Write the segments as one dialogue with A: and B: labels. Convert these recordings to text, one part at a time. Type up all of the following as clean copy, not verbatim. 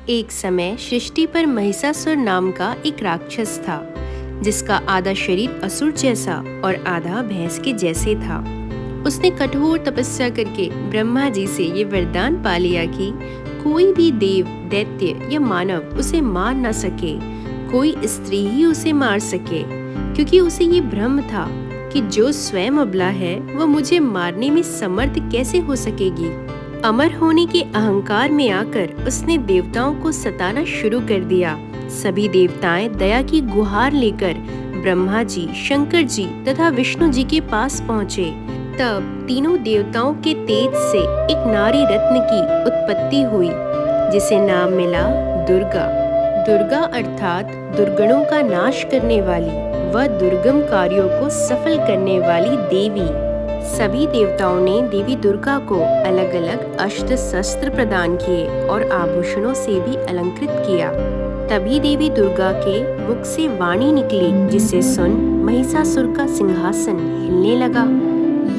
A: एक समय सृष्टि पर महिषासुर नाम का एक राक्षस था, जिसका आधा शरीर असुर जैसा और आधा भैंस के जैसे था। उसने कठोर तपस्या करके ब्रह्मा जी से ये वरदान पा लिया कि कोई भी देव, दैत्य या मानव उसे मार न सके, कोई स्त्री ही उसे मार सके, क्योंकि उसे ये भ्रम था कि जो स्वयं अबला है वह मुझे मारने में समर्थ कैसे हो सकेगी। अमर होने के अहंकार में आकर उसने देवताओं को सताना शुरू कर दिया। सभी देवताएं दया की गुहार लेकर ब्रह्मा जी, शंकर जी तथा विष्णु जी के पास पहुँचे। तब तीनों देवताओं के तेज से एक नारी रत्न की उत्पत्ति हुई, जिसे नाम मिला दुर्गा। दुर्गा अर्थात दुर्गणों का नाश करने वाली व दुर्गम कार्यों को सफल करने वाली देवी। सभी देवताओं ने देवी दुर्गा को अलग अलग अस्त्र शस्त्र प्रदान किए और आभूषणों से भी अलंकृत किया। तभी देवी दुर्गा के मुख से वाणी निकली, जिसे सुन महिषासुर का सिंहासन हिलने लगा।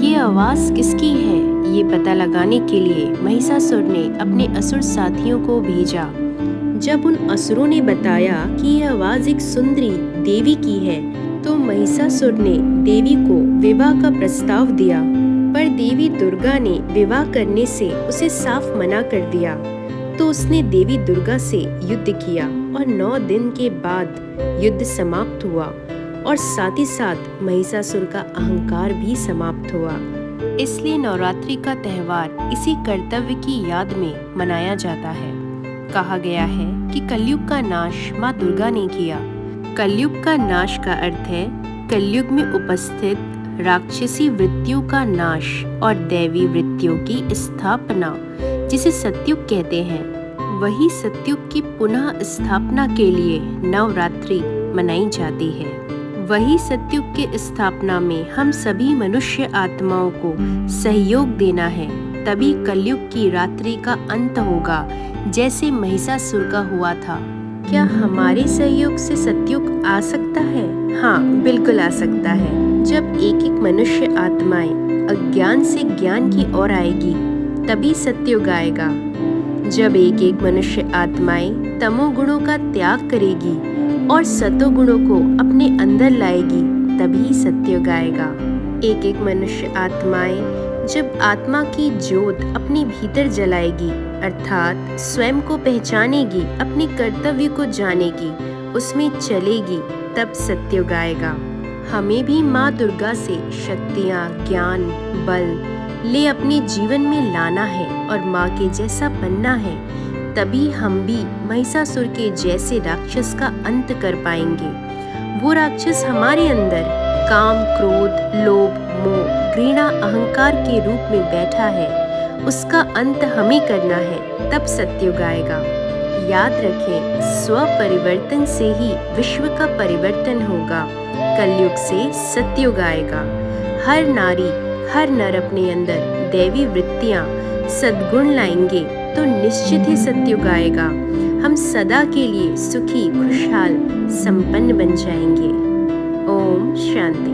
A: ये आवाज किसकी है, ये पता लगाने के लिए महिषासुर ने अपने असुर साथियों को भेजा। जब उन असुरों ने बताया कि यह आवाज एक सुंदरी देवी की है, तो महिषासुर ने देवी को विवाह का प्रस्ताव दिया, पर देवी दुर्गा ने विवाह करने से उसे साफ मना कर दिया। तो उसने देवी दुर्गा से युद्ध किया और 9 दिन के बाद युद्ध समाप्त हुआ और साथ ही साथ महिषासुर का अहंकार भी समाप्त हुआ। इसलिए नवरात्रि का त्योहार इसी कर्तव्य की याद में मनाया जाता है। कहा गया है कि कलयुग का नाश माँ दुर्गा ने किया। कलयुग का नाश का अर्थ है कलयुग में उपस्थित राक्षसी वृत्तियों का नाश और दैवी वृत्तियों की स्थापना, जिसे सतयुग कहते हैं। वही सतयुग की पुनः स्थापना के लिए नवरात्रि मनाई जाती है। वही सतयुग के स्थापना में हम सभी मनुष्य आत्माओं को सहयोग देना है, तभी कलयुग की रात्रि का अंत होगा, जैसे महिषासुर का हुआ था। क्या हमारे सहयोग से सतयुग आ सकता है? हाँ, बिल्कुल आ सकता है। जब एक एक मनुष्य आत्माएं अज्ञान से ज्ञान की ओर आएगी, तभी सतयुग आएगा। जब एक एक मनुष्य आत्माएं तमोगुणों का त्याग करेगी और सतोगुणों को अपने अंदर लाएगी, तभी सतयुग आएगा। एक एक मनुष्य आत्माएं जब आत्मा की ज्योत अपने भीतर जलाएगी, अर्थात स्वयं को पहचानेगी, अपने कर्तव्य को जानेगी, उसमें चलेगी, तब सतयुग आएगा। हमें भी माँ दुर्गा से शक्तियाँ, ज्ञान, बल ले अपने जीवन में लाना है और माँ के जैसा बनना है, तभी हम भी महिषासुर के जैसे राक्षस का अंत कर पाएंगे। वो राक्षस हमारे अंदर काम, क्रोध, लोभ, मोह, घृणा, अहंकार के रूप में बैठा है, उसका अंत हमें करना है, तब सतयुग आएगा। याद रखें, स्व परिवर्तन से ही विश्व का परिवर्तन होगा। कलयुग से सतयुग आएगा। हर नारी, हर नर अपने अंदर दैवी वृत्तियाँ, सद्गुण लाएंगे तो निश्चित ही सतयुग आएगा। हम सदा के लिए सुखी, खुशहाल, संपन्न बन जाएंगे। ओम शांति।